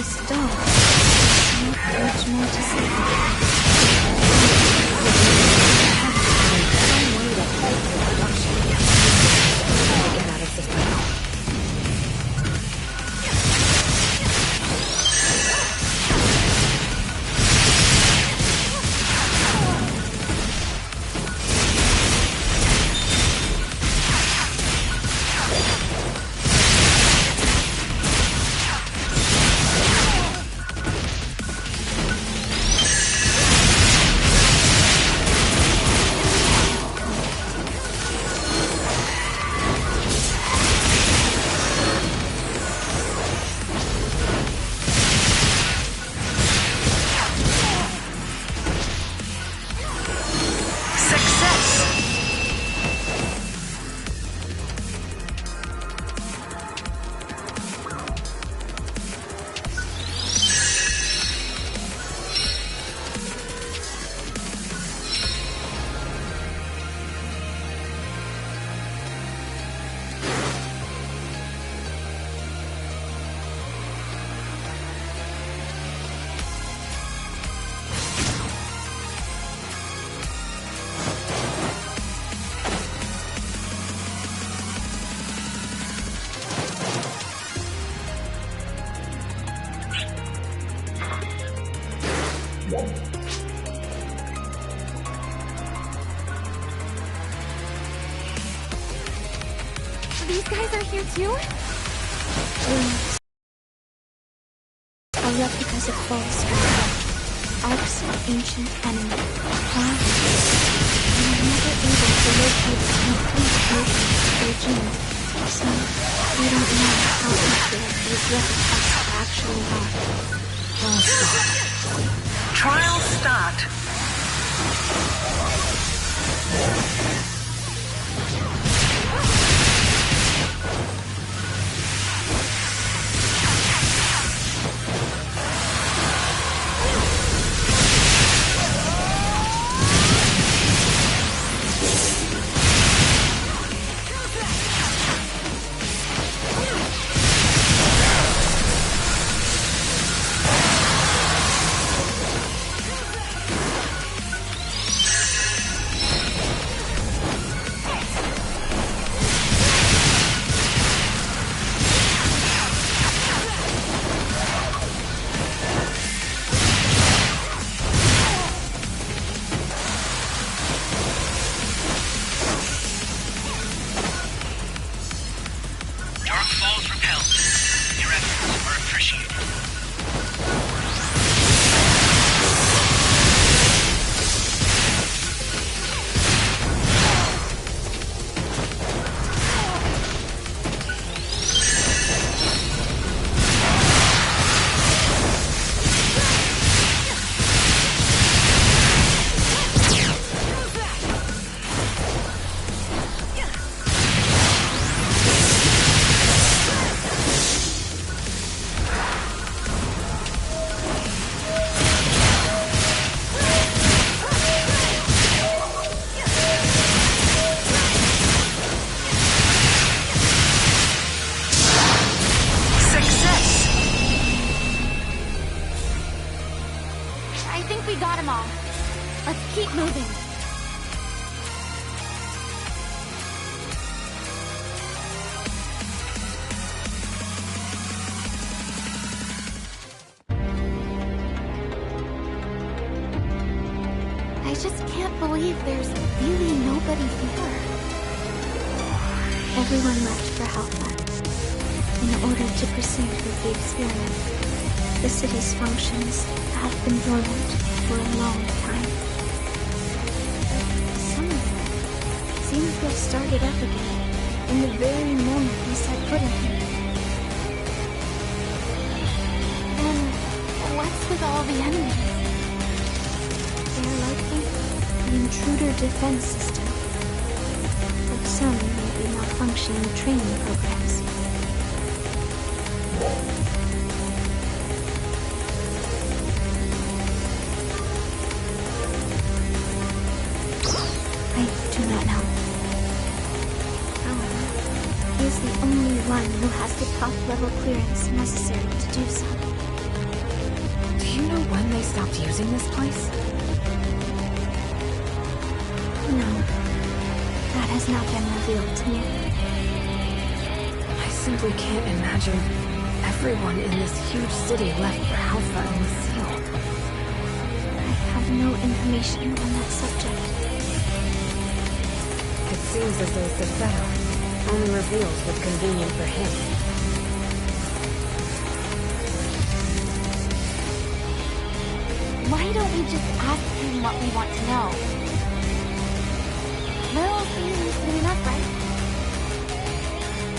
still, not much more to say. Some way to halt the production. Get out of system. These guys are here too? Yes. A replicas of false strength. Arcs of ancient enemy. Why? We were never able to locate the complete version of their gene. So, we don't know how accurate these replicas actually are. Trial start. Let's keep moving. I just can't believe there's really nobody here. Everyone left for Alpha in order to proceed with the experiment. The city's functions have been dormant for a long time. Some of them seem to have started up again in the very moment we set foot in here. Then, what's with all the enemies? They're likely the intruder defense system. But some may be malfunctioning training programs. I do not know. However, he is the only one who has the top-level clearance necessary to do so. know when they stopped using this place? No. That has not been revealed to me. I simply can't imagine everyone in this huge city left for Alpha and Lucille. I have no information on that subject. It seems as though Zephedo only reveals what's convenient for him. Why don't we just ask him what we want to know? Little seems to be enough, right?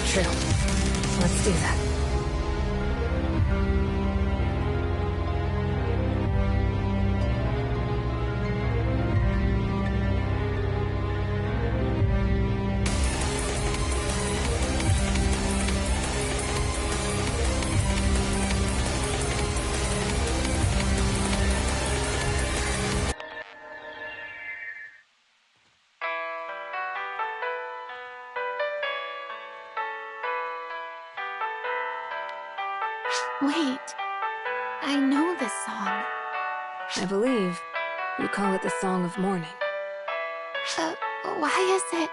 True. Let's do that. Wait. I know this song. I believe you call it the Song of Morning. Why is it?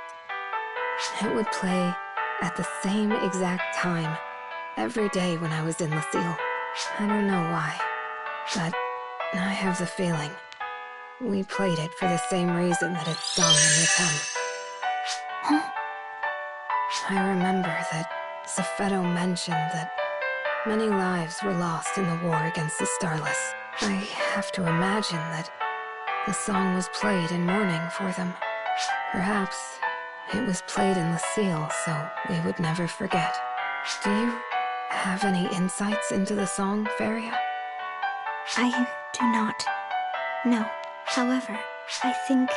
It would play at the same exact time every day when I was in Lucille. I don't know why, but I have the feeling we played it for the same reason that it's sung in the town. Huh? I remember that Zephedo mentioned that many lives were lost in the war against the Starless. I have to imagine that the song was played in mourning for them. Perhaps it was played in Lucille so we would never forget. Do you have any insights into the song, Feria? I do not. No. However, I think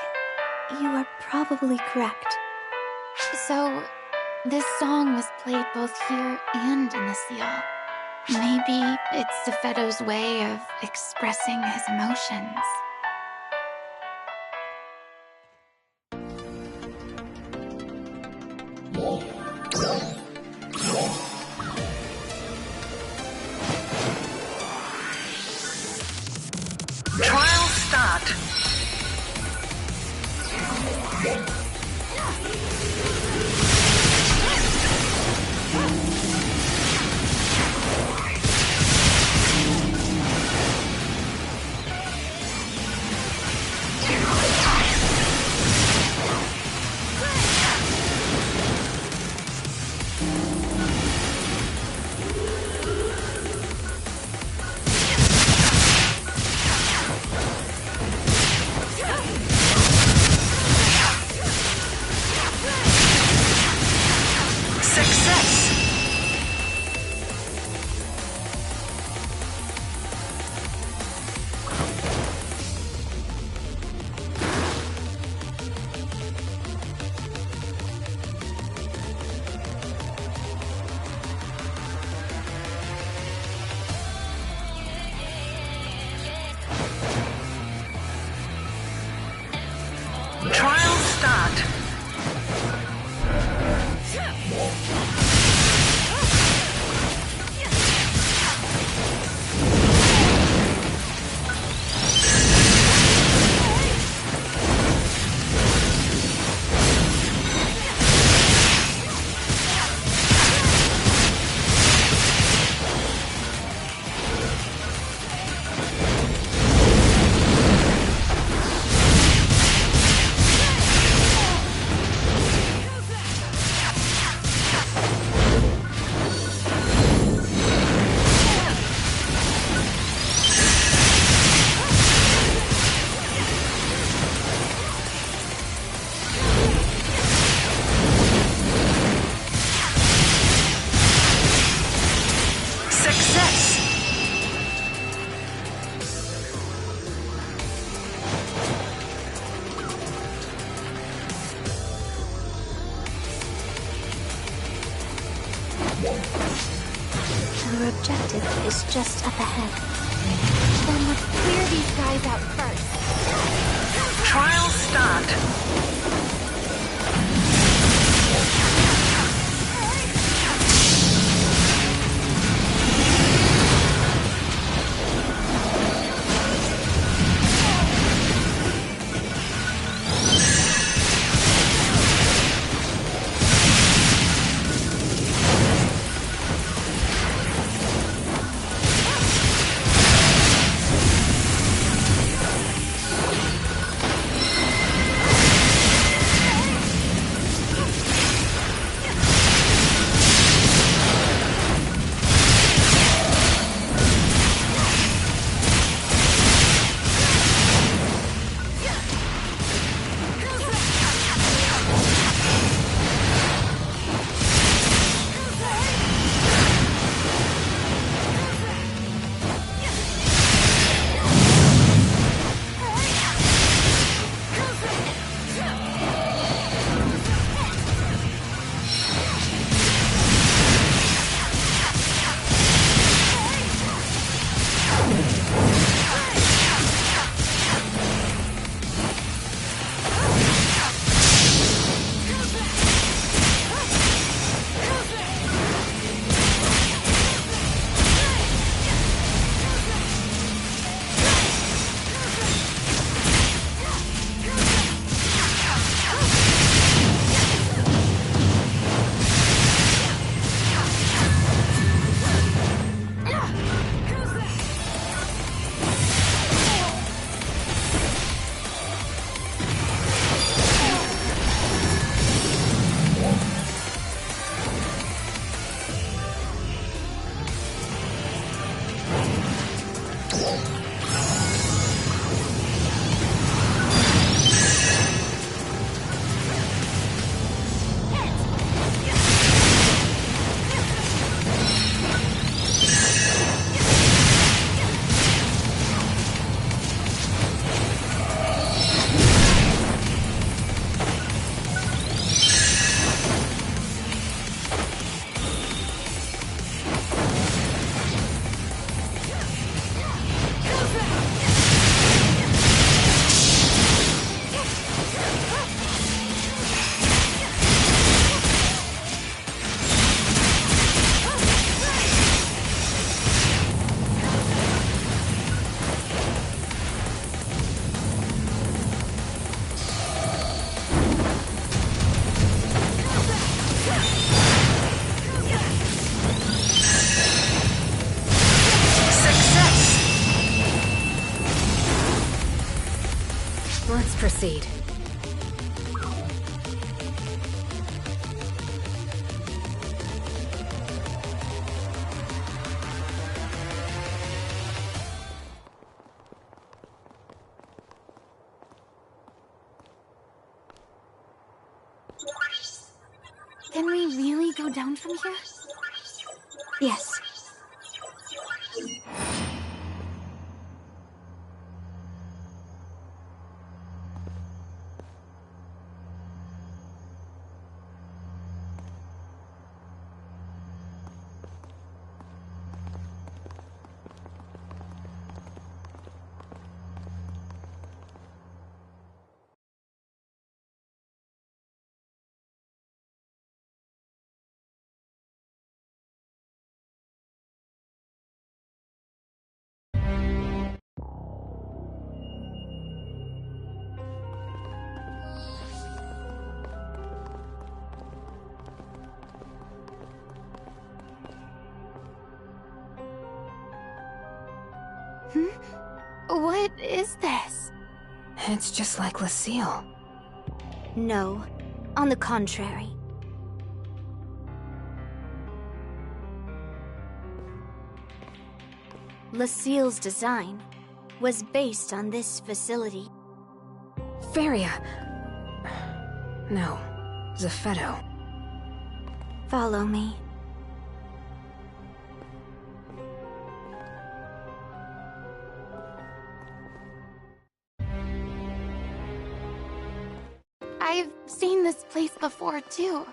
you are probably correct. So, this song was played both here and in the seal. Maybe it's Zephedo's way of expressing his emotions. Trial start. Trial start. Our objective is just up ahead. Then let's clear these guys out first. Trial start. Proceed. Can we really go down from here? Yes. What is this? It's just like Lucille. No. On the contrary. Lucille's design was based on this facility. Feria. No, Zephedo. Follow me. I've seen this place before, too.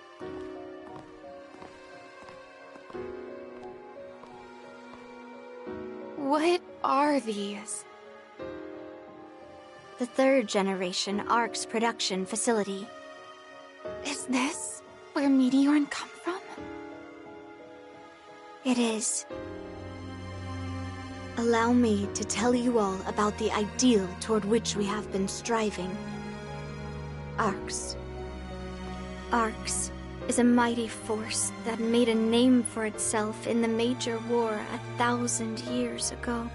What are these? The third generation ARC's production facility. Is this where Meteorn come from? It is. Allow me to tell you all about the ideal toward which we have been striving. ARCs. ARCs is a mighty force that made a name for itself in the major war 1,000 years ago.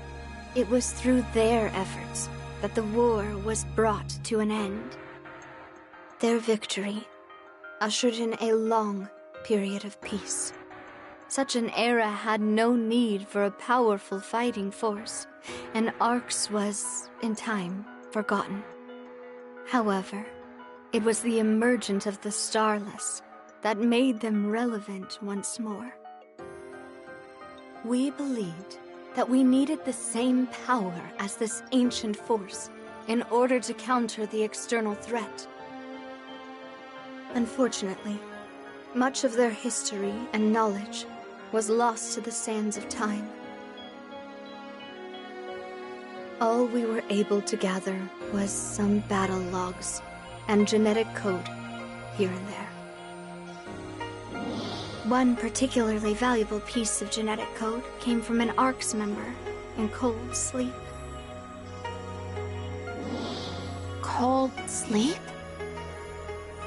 It was through their efforts that the war was brought to an end. Their victory ushered in a long period of peace. Such an era had no need for a powerful fighting force, and ARCs was, in time, forgotten. However, it was the emergence of the Starless that made them relevant once more. We believed that we needed the same power as this ancient force in order to counter the external threat. Unfortunately, much of their history and knowledge was lost to the sands of time. All we were able to gather was some battle logs and genetic code here and there. One particularly valuable piece of genetic code came from an ARCS member in cold sleep. Cold sleep?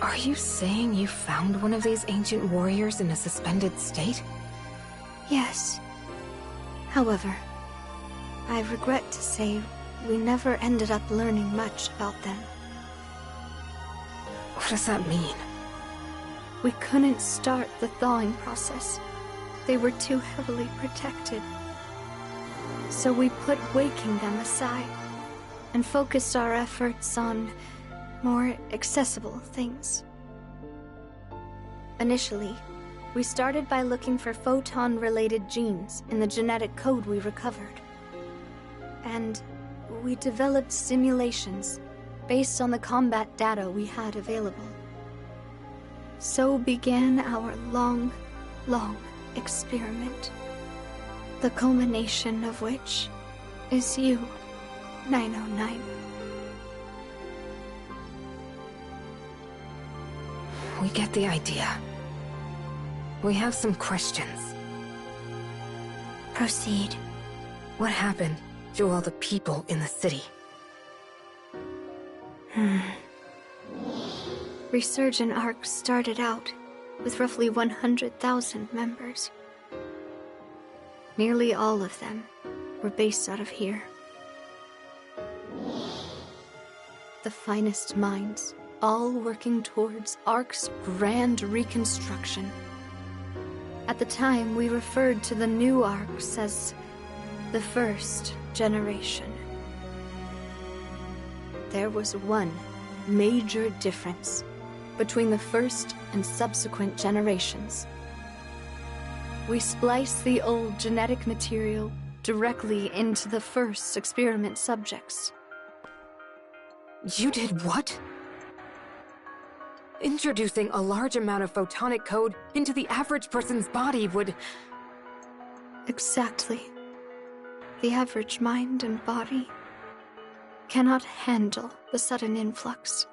Are you saying you found one of these ancient warriors in a suspended state? Yes. However, I regret to say we never ended up learning much about them. What does that mean? We couldn't start the thawing process. They were too heavily protected. So we put waking them aside and focused our efforts on more accessible things. Initially, we started by looking for photon-related genes in the genetic code we recovered. And we developed simulations based on the combat data we had available. So began our long, long experiment. The culmination of which is you, 909. We get the idea. We have some questions. Proceed. What happened to all the people in the city? Resurgent ARC started out with roughly 100,000 members. Nearly all of them were based out of here. the finest minds, all working towards Ark's grand reconstruction. At the time, we referred to the new Arks as the first generation. There was one major difference between the first and subsequent generations. We spliced the old genetic material directly into the first experiment subjects. You did what? Introducing a large amount of photonic code into the average person's body would... Exactly. The average mind and body cannot handle the sudden influx.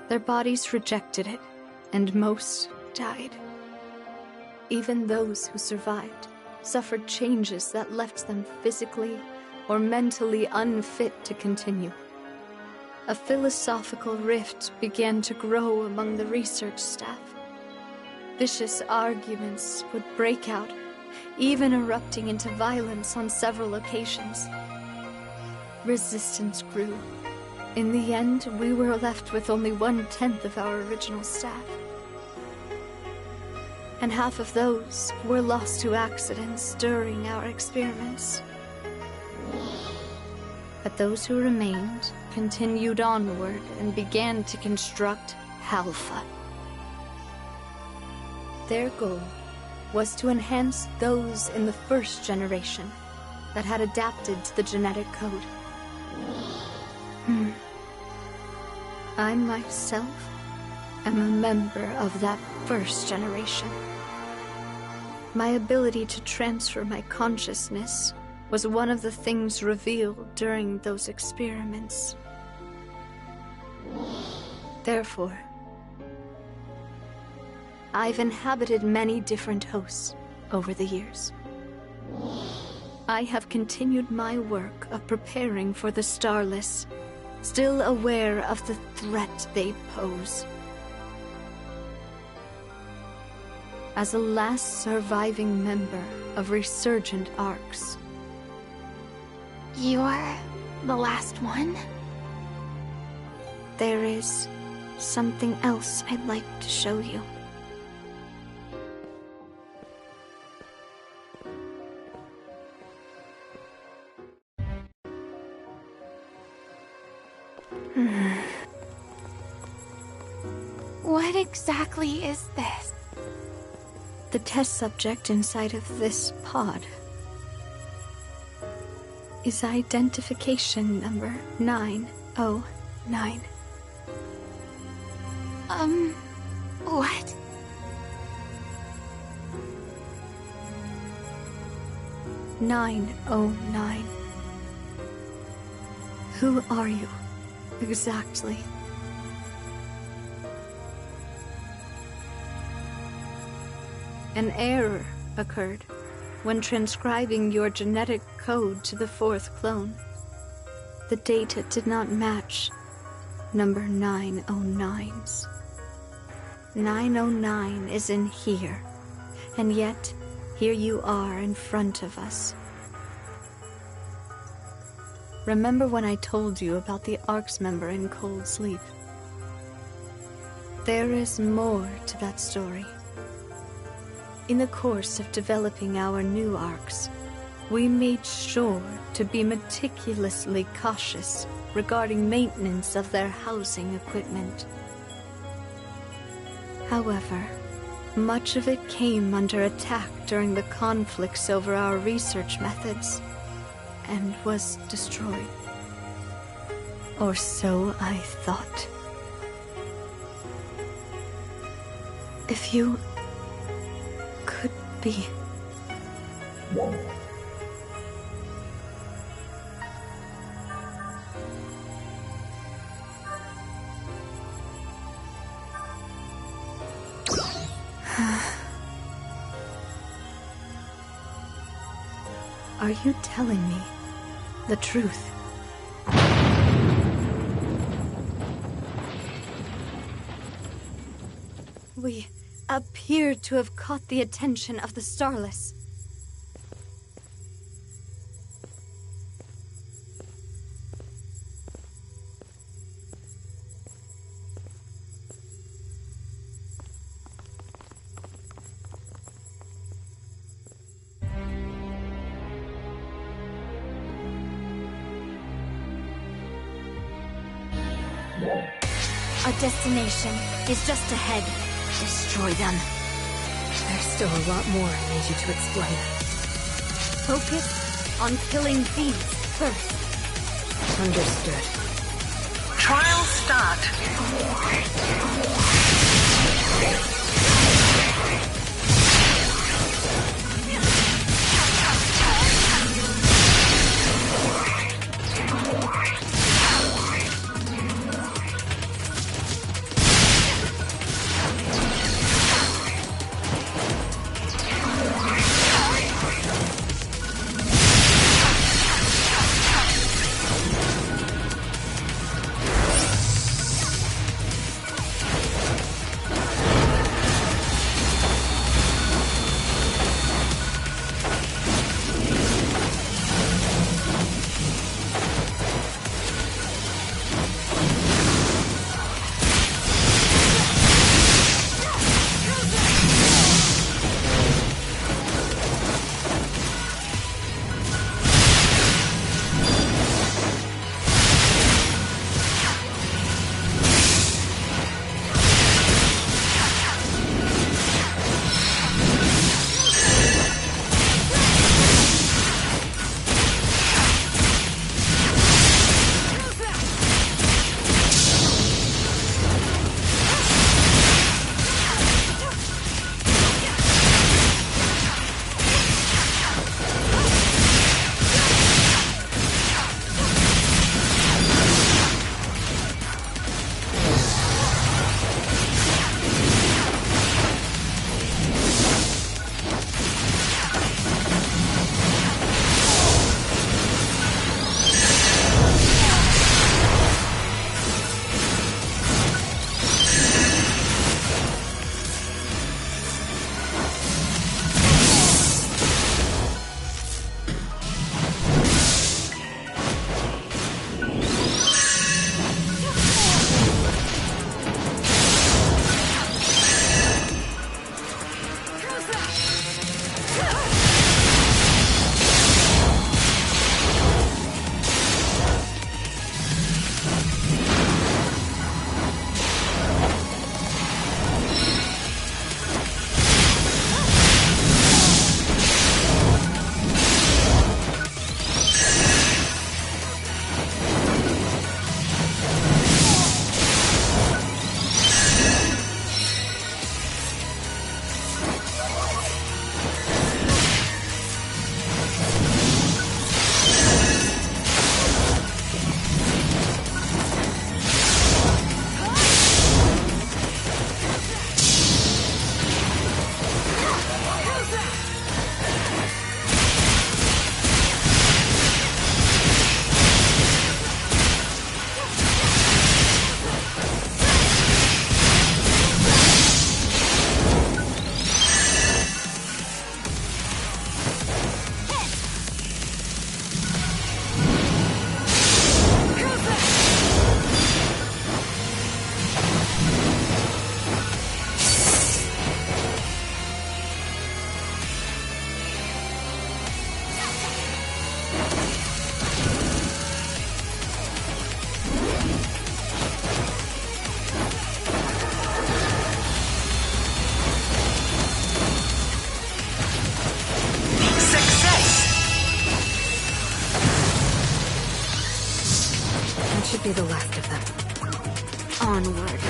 Their bodies rejected it, and most died. Even those who survived suffered changes that left them physically or mentally unfit to continue. A philosophical rift began to grow among the research staff. Vicious arguments would break out, even erupting into violence on several occasions. Resistance grew. In the end, we were left with only 1/10 of our original staff. And half of those were lost to accidents during our experiments. But those who remained continued onward and began to construct Alpha. Their goal was to enhance those in the first generation that had adapted to the genetic code. I myself am a member of that first generation. My ability to transfer my consciousness was one of the things revealed during those experiments. Therefore, I've inhabited many different hosts over the years. I have continued my work of preparing for the Starless, still aware of the threat they pose. As a last surviving member of resurgent Arks. You're the last one? There is something else I'd like to show you. What exactly is this? The test subject inside of this pod is identification number 909. What? "909. Who are you, exactly?" An error occurred when transcribing your genetic code to the fourth clone. The data did not match number 909's. 909 is in here, and yet here you are in front of us. Remember when I told you about the Ark's member in cold sleep? There is more to that story. In the course of developing our new Arks, we made sure to be meticulously cautious regarding maintenance of their housing equipment. However, much of it came under attack during the conflicts over our research methods, and was destroyed. Or so I thought. If you could be... Are you telling me the truth? We appear to have caught the attention of the Starless. destination is just ahead. Destroy them. There's still a lot more I need you to explain. Focus on killing these first. Understood. Trial start. Be the last of them. Onward.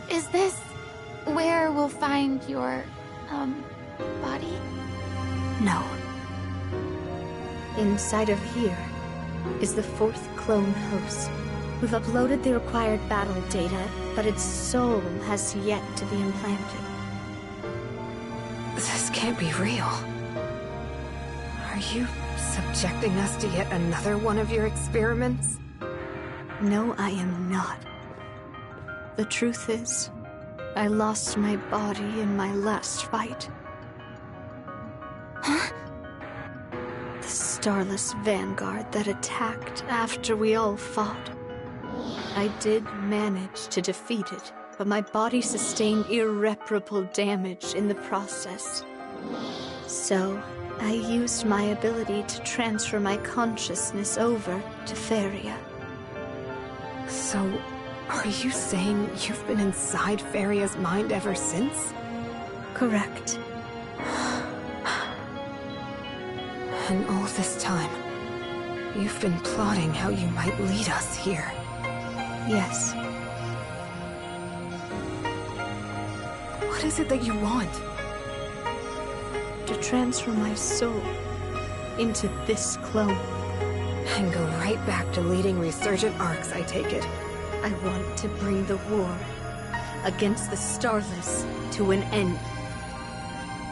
Is this where we'll find your, body? No. Inside of here is the fourth clone host. We've uploaded the required battle data, but its soul has yet to be implanted. This can't be real. Are you subjecting us to yet another one of your experiments? No, I am not. The truth is, I lost my body in my last fight. Huh? The Starless vanguard that attacked after we all fought. I did manage to defeat it, but my body sustained irreparable damage in the process. So, I used my ability to transfer my consciousness over to Feria. So, are you saying you've been inside Feria's mind ever since? Correct. And all this time, you've been plotting how you might lead us here. Yes. What is it that you want? To transfer my soul into this clone. And go right back to leading resurgent arcs, I take it. I want to bring the war against the Starless to an end.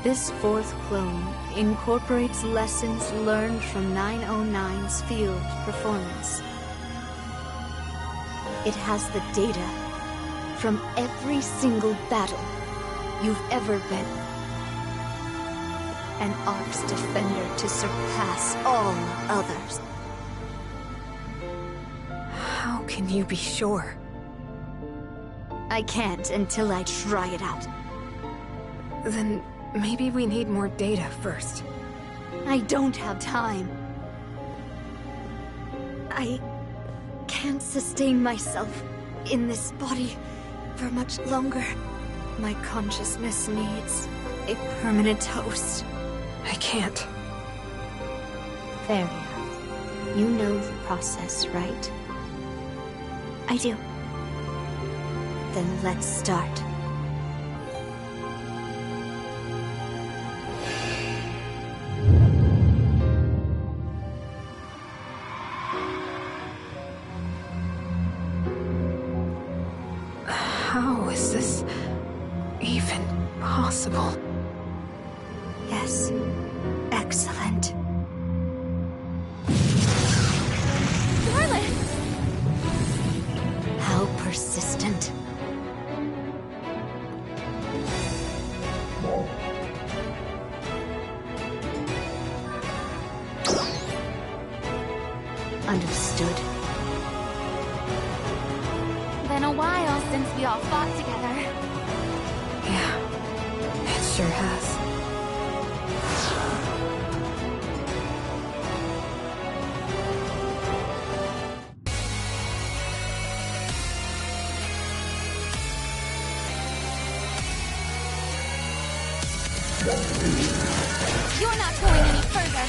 This fourth clone incorporates lessons learned from 909's field performance. It has the data from every single battle you've ever been. An Ark's defender to surpass all others. How can you be sure? I can't until I try it out. Then maybe we need more data first. I don't have time. I can't sustain myself in this body for much longer. My consciousness needs a permanent host. I can't. Feria, you know the process, right? I do. Then let's start. How is this even possible? Yes. Excellent. Darling! How persistent. Understood. Been a while since we all fought together. Yeah, it sure has. You're not going any further.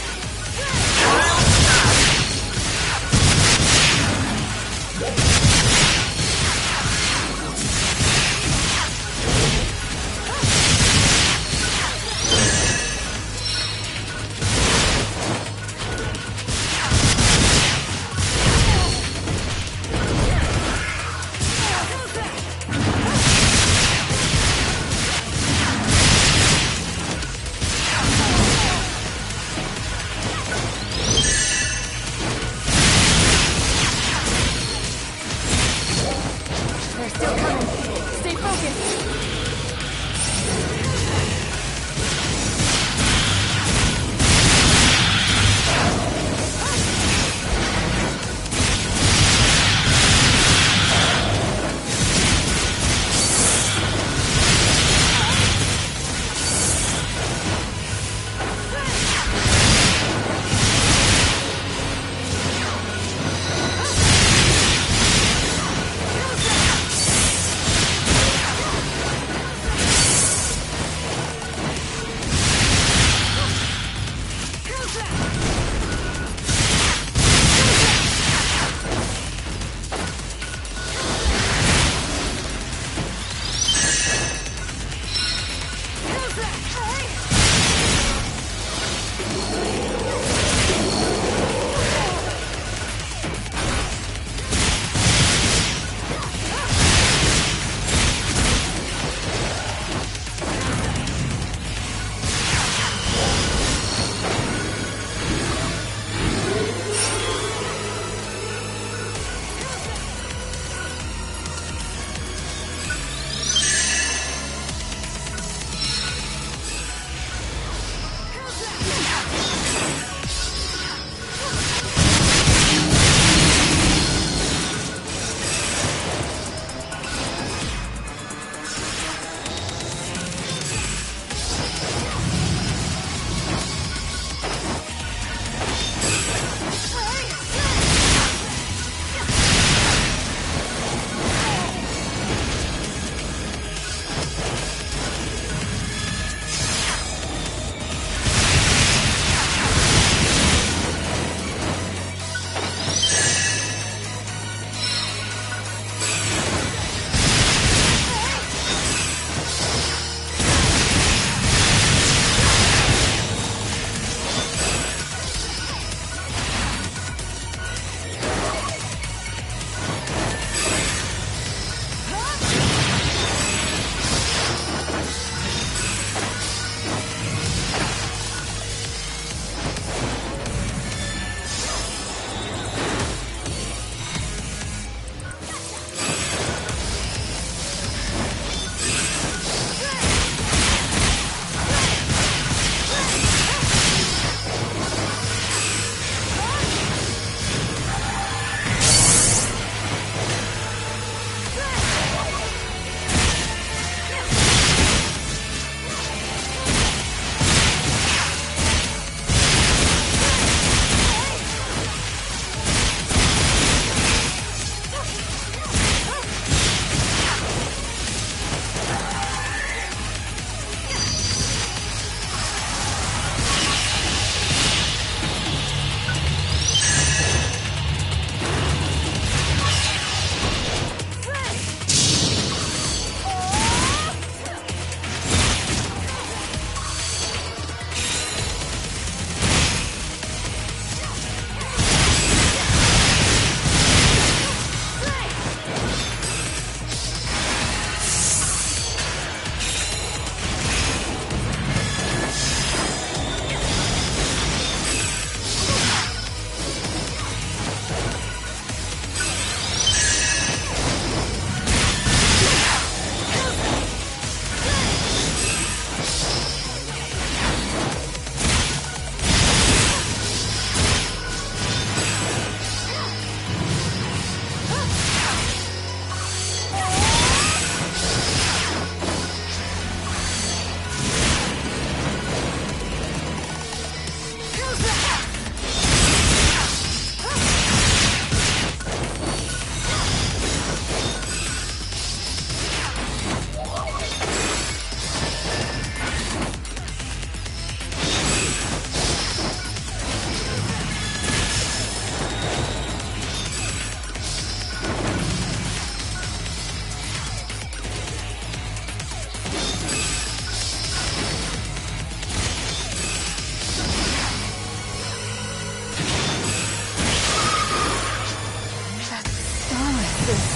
Looks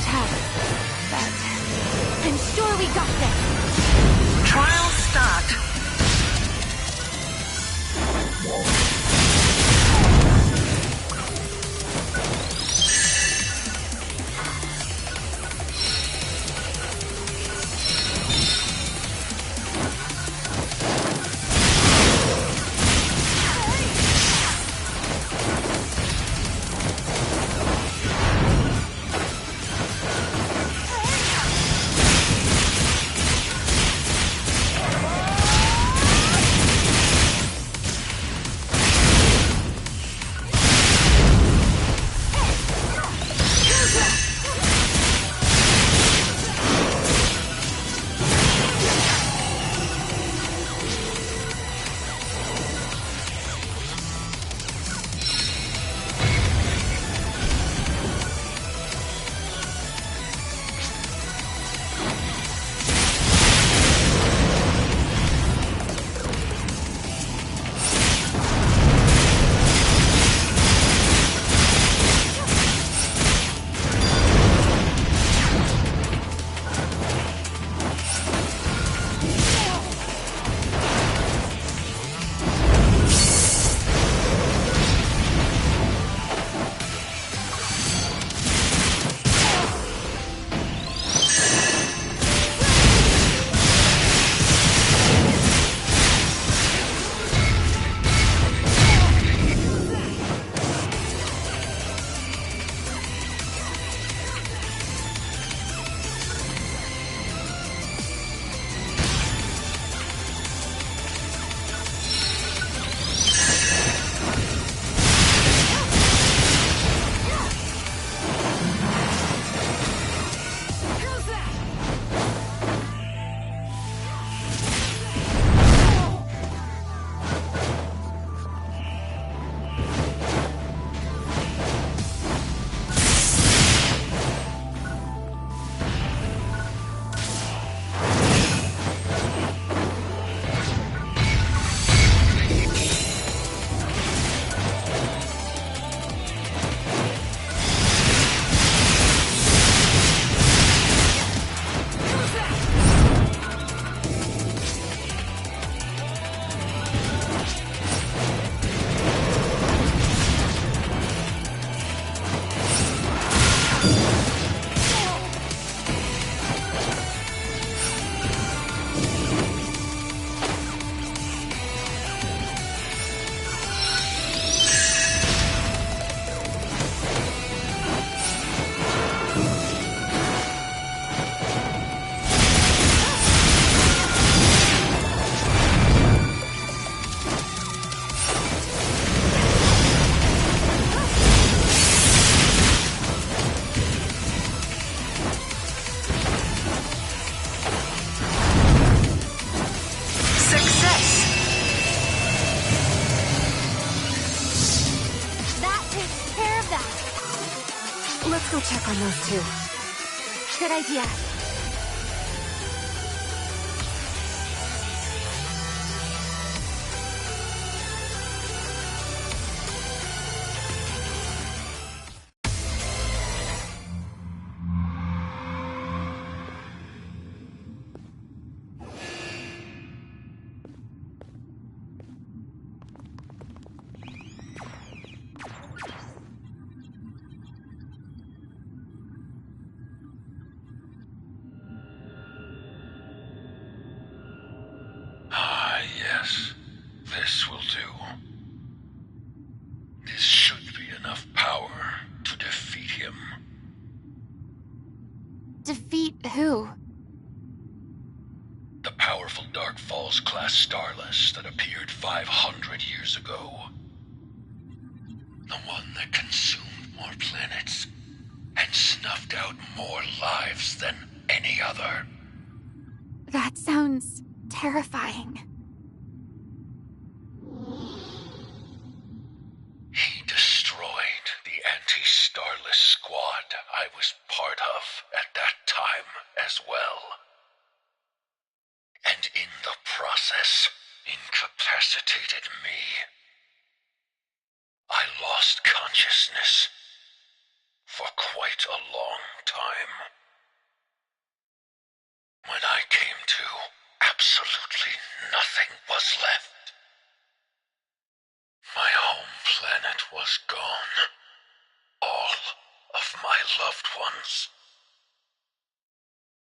tough, but I'm sure we got this. Trial start. Let's go check on those two. Good idea. Ah, yes. This will do. This should be enough power to defeat him. Defeat who? The powerful Dark Falls class starless that appeared 500 years ago. The one that consumed more planets and snuffed out more lives than any other. That sounds terrifying. He destroyed the anti-starless squad I was part of at that time as well. And in the process, incapacitated me. I lost consciousness time. When I came to, absolutely nothing was left. My home planet was gone. All of my loved ones.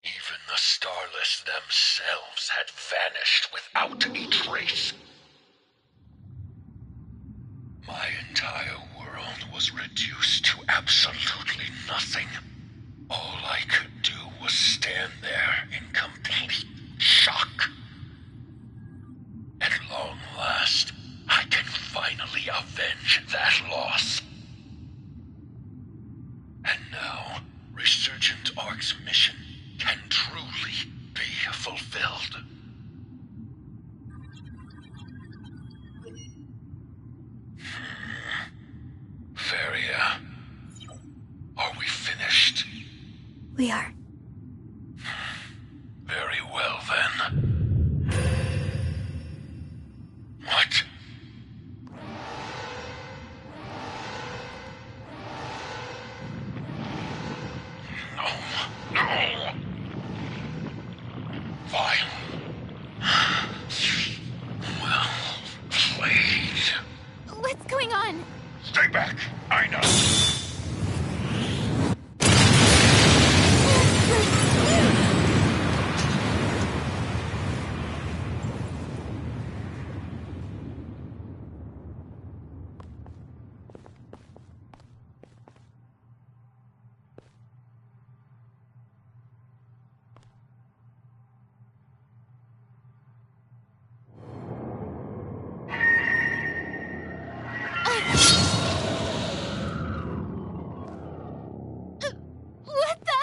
Even the Starless themselves had vanished without a trace. My entire world was reduced to absolutely nothing. All I could do was stand there in complete shock. At long last, I can finally avenge that loss. And now, Resurgent Ark's mission can truly be fulfilled. Feria, are we finished? We are. Very well, then. What? No. No! Fine. Well played. What's going on? Stay back. I know. What the?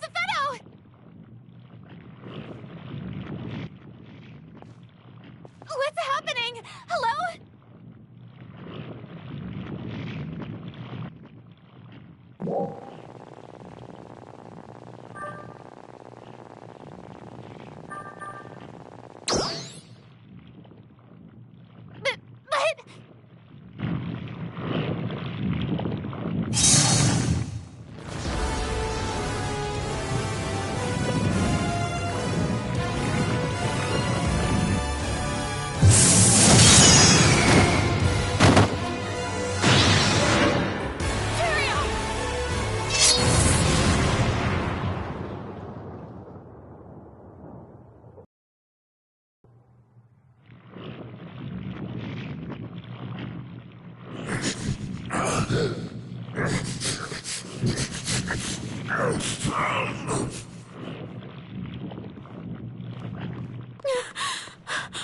Zephedo! What's happening? Hello? But...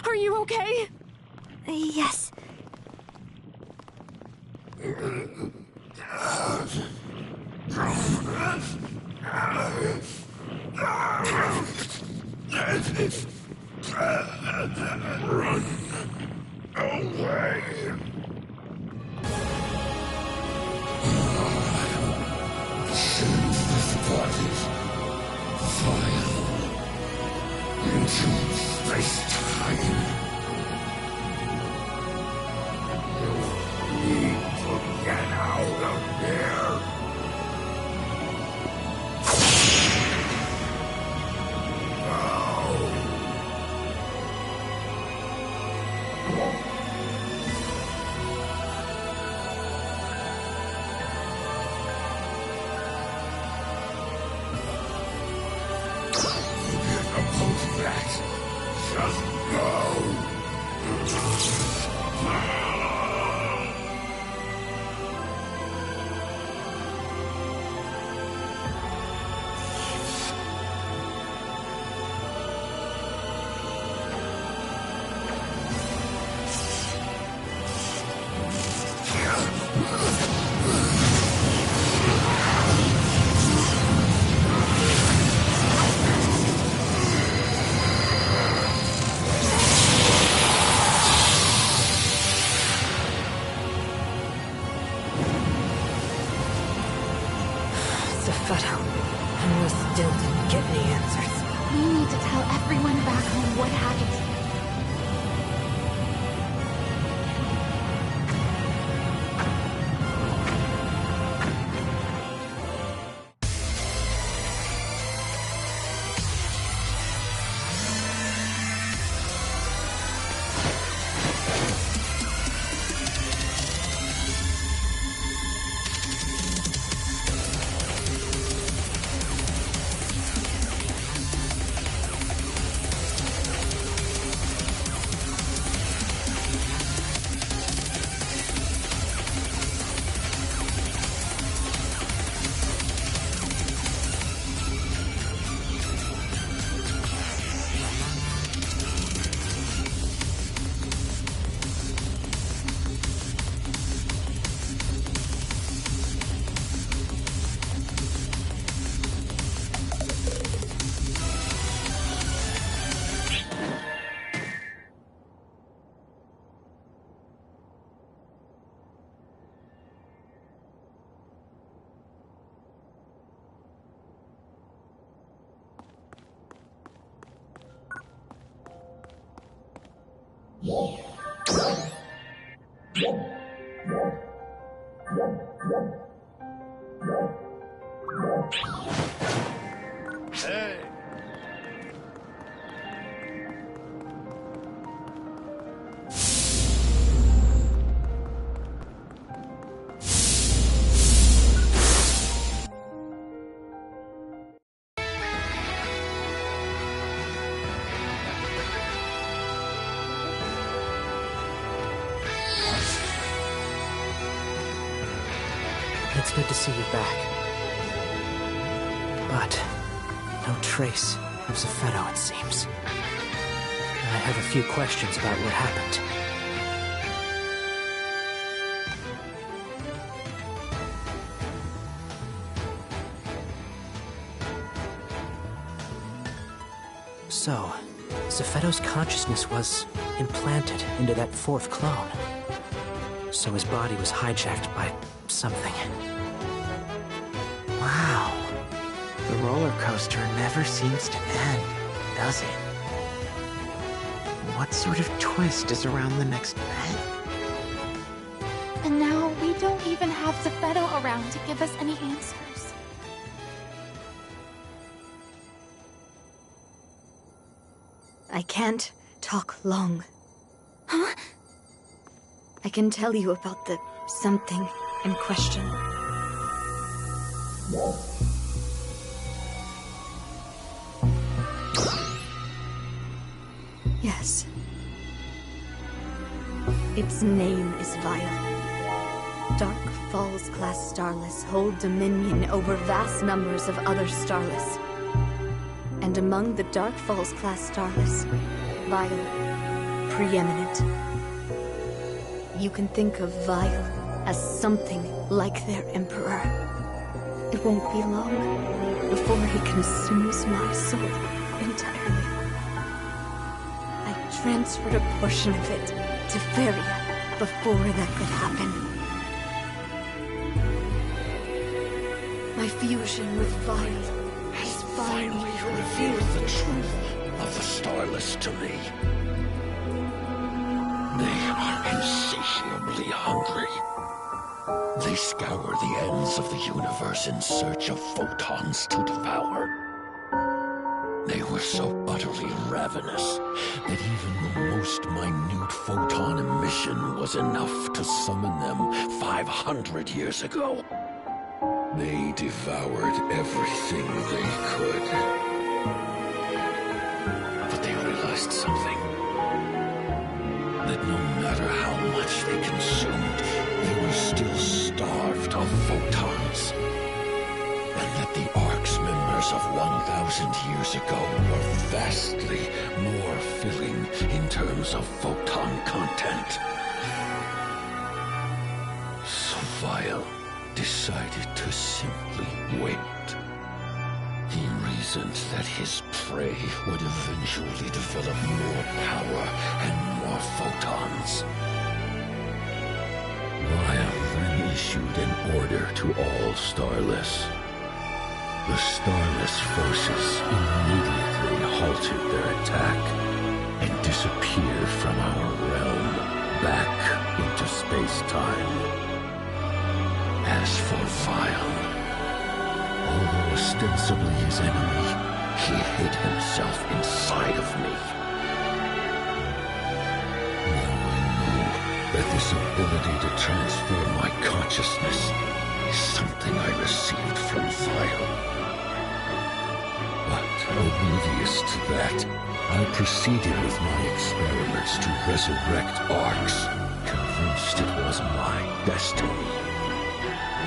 Are you okay? Yes. Run away. Bodies file into space-time. You need to get out of here. Just go! tell everyone back home what happened here. Hey! It's good to see you back. But no trace of Zephedo, it seems. I have a few questions about what happened. So, Zephedo's consciousness was implanted into that fourth clone. So his body was hijacked by something. Wow. The roller coaster never seems to end, does it? What sort of twist is around the next bend? And now we don't even have Zephedo around to give us any answers. I can't talk long. Huh? I can tell you about the something in question. Yes. Its name is Vile. Dark Falls class Starless hold dominion over vast numbers of other Starless. And among the Dark Falls class Starless, Vile, preeminent. You can think of Vile as something like their Emperor. It won't be long before he consumes my soul entirely. I transferred a portion of it to Feria before that could happen. My fusion with Vile has finally Revealed the truth of the Starless to me. They are insatiably hungry. They scour the ends of the universe in search of photons to devour. They were so utterly ravenous that even the most minute photon emission was enough to summon them 500 years ago. They devoured everything they could. But they realized something. That no matter how much they consumed, they were still starved of photons. And that the Ark's members of 1,000 years ago were vastly more filling in terms of photon content. So Vile decided to simply wait. He reasoned that his prey would eventually develop more power and more photons. Vile then issued an order to all Starless. The Starless forces immediately halted their attack and disappeared from our realm back into space-time. As for Vile, although ostensibly his enemy, he hid himself inside of me. Now I know that this ability to transform my consciousness is something I received from Vile. But oblivious to that, I proceeded with my experiments to resurrect Arcs, convinced it was my destiny.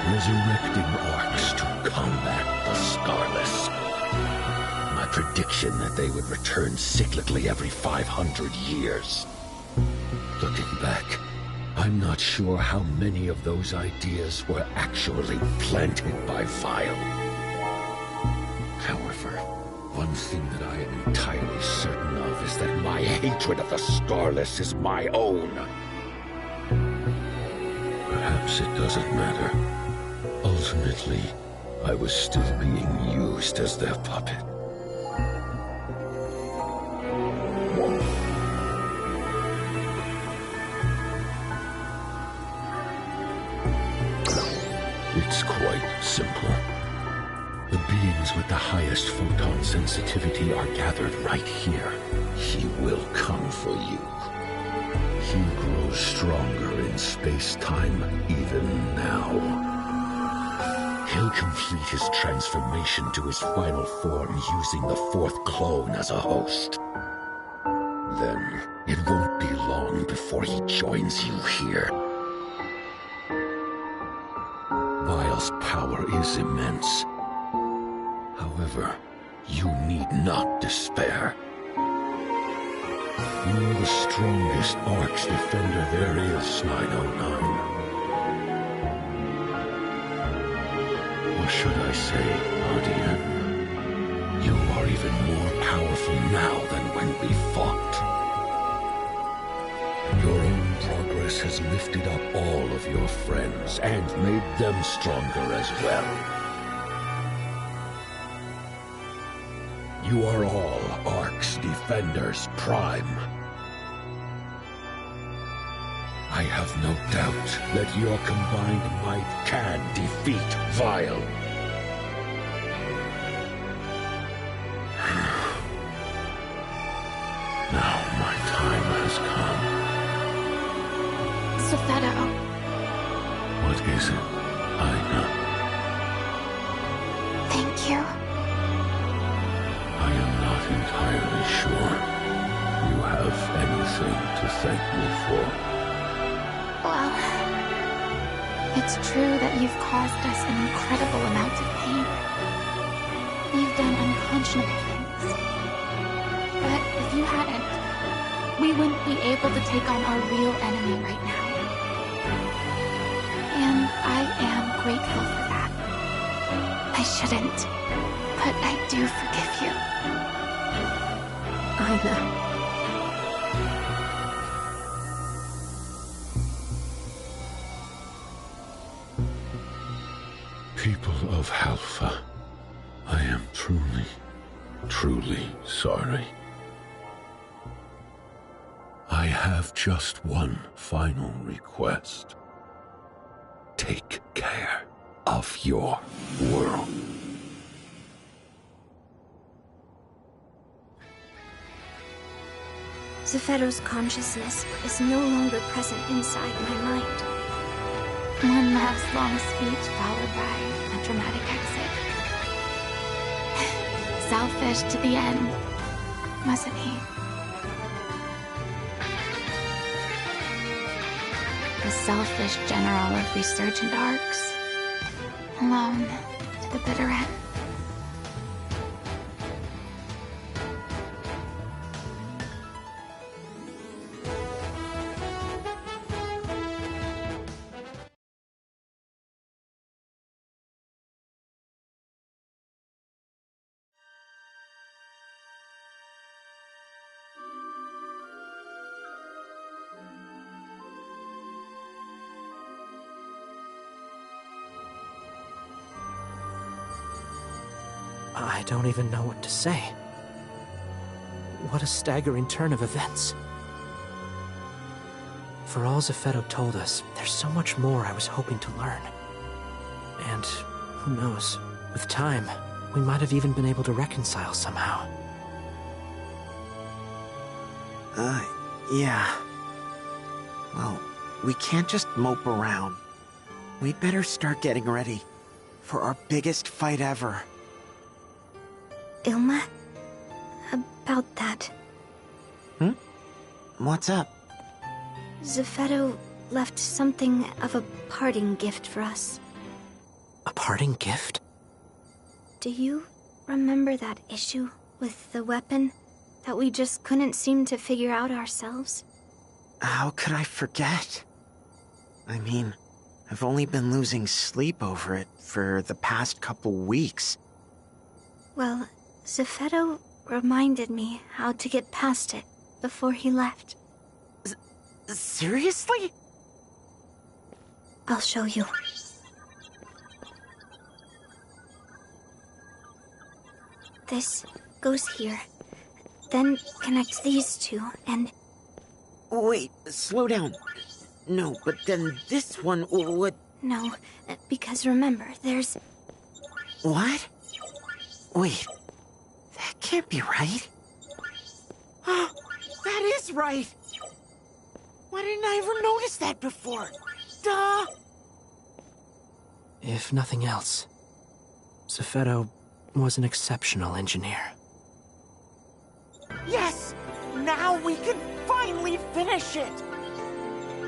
Resurrecting Arcs to combat the Starless. My prediction that they would return cyclically every 500 years. Looking back, I'm not sure how many of those ideas were actually planted by Vile. However, one thing that I am entirely certain of is that my hatred of the Starless is my own. Perhaps it doesn't matter. Ultimately, I was still being used as their puppet. It's quite simple. The beings with the highest photon sensitivity are gathered right here. He will come for you. He grows stronger in space-time even now. He'll complete his transformation to his final form using the fourth clone as a host. Then, it won't be long before he joins you here. Vile's power is immense. However, you need not despair. You're the strongest Arcs defender there is, 909. Or should I say, Guardian? You are even more powerful now than when we fought. Your own progress has lifted up all of your friends and made them stronger as well. You are all Arcs Defenders Prime. I have no doubt that your combined might can defeat Vile. Now my time has come. Sefedo. What is it, Aina? Thank you. I am not entirely sure you have anything to thank me for. Well, it's true that you've caused us an incredible amount of pain. You've done unconscionable things. But if you hadn't, we wouldn't be able to take on our real enemy right now. And I am grateful for that. I shouldn't, but I do forgive you. Aina. People of Halpha, I am truly, truly sorry. I have just one final request. Take care of your world. Sefedo's consciousness is no longer present inside my mind. One love's long speech followed by a dramatic exit. Selfish to the end, wasn't he? The selfish general of resurgent Arcs, alone to the bitter end. I don't even know what to say. What a staggering turn of events. For all Zeffetto told us, there's so much more I was hoping to learn. And who knows, with time, we might have even been able to reconcile somehow. Yeah. Well, we can't just mope around. We'd better start getting ready for our biggest fight ever. Ilma? About that. What's up? Zeffetto left something of a parting gift for us. A parting gift? Do you remember that issue with the weapon that we just couldn't seem to figure out ourselves? How could I forget? I mean, I've only been losing sleep over it for the past couple weeks. Well, Zeffetto reminded me how to get past it before he left. Seriously? I'll show you. This goes here, then connects these two, and... Wait, slow down. No, but then this one would... No, because remember, there's... What? Wait, that can't be right. That is right! Why didn't I ever notice that before? Duh! If nothing else, Zeffetto was an exceptional engineer. Yes! Now we can finally finish it!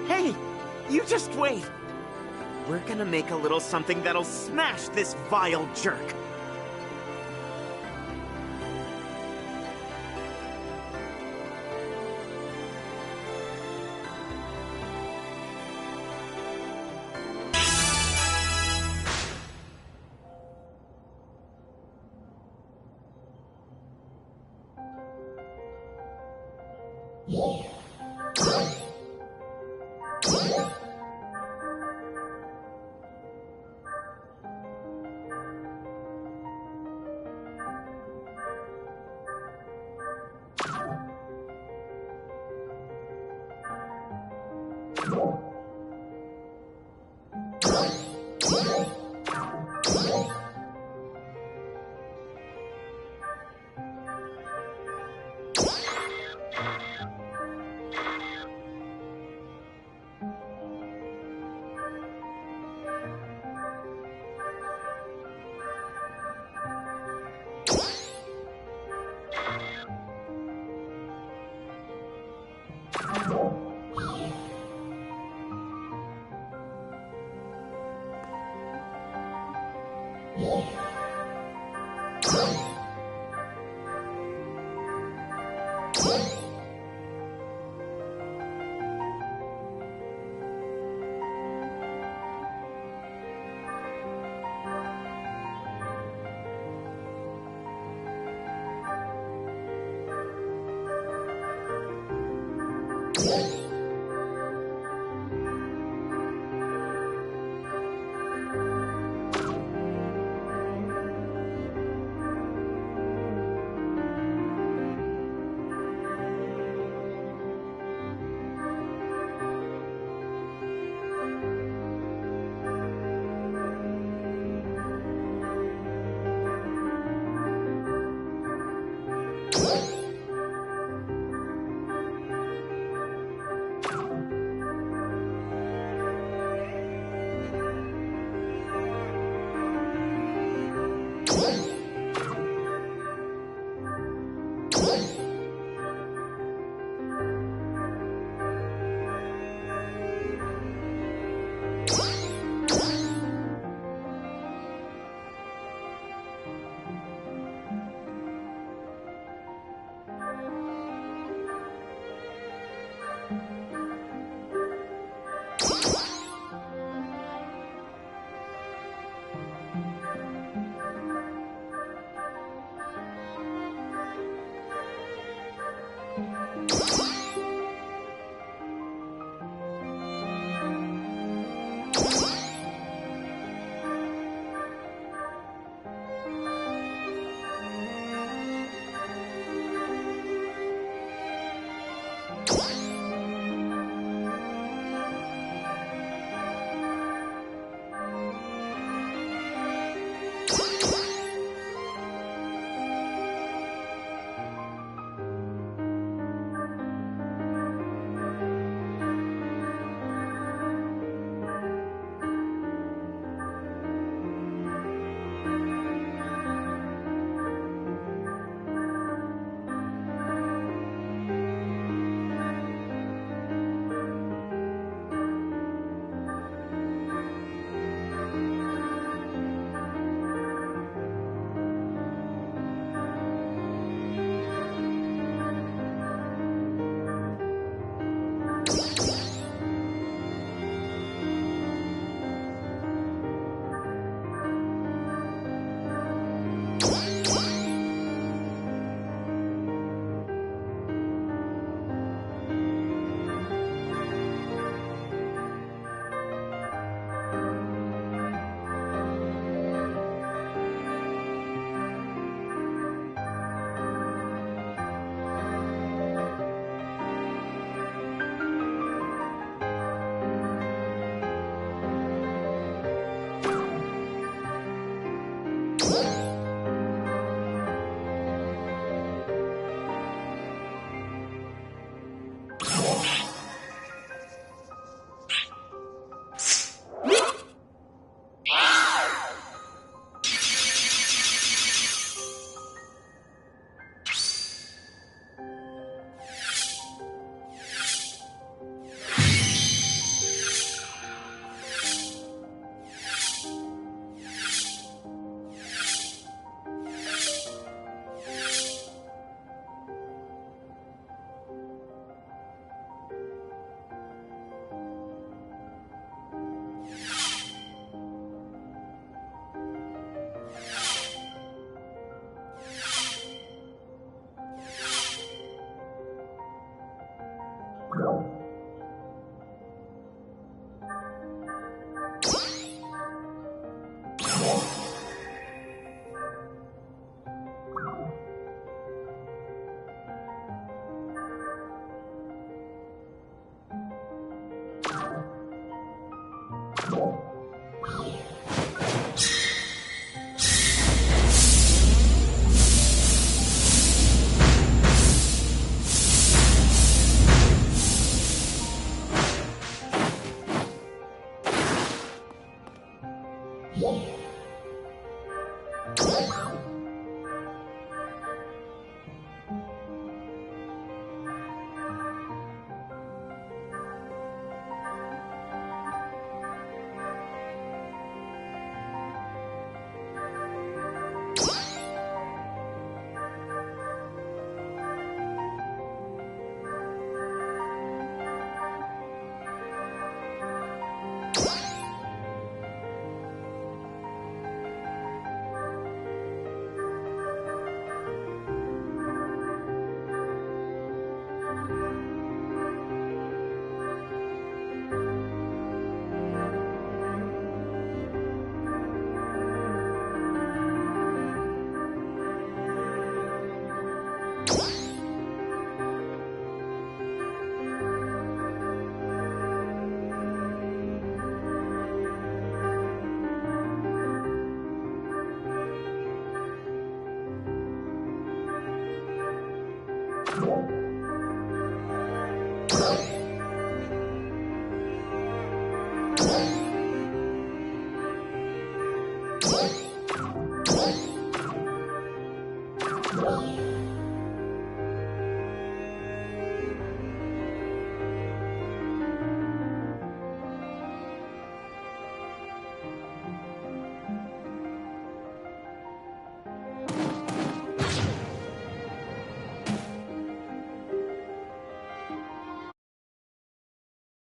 Hey, you just wait. We're gonna make a little something that'll smash this vile jerk.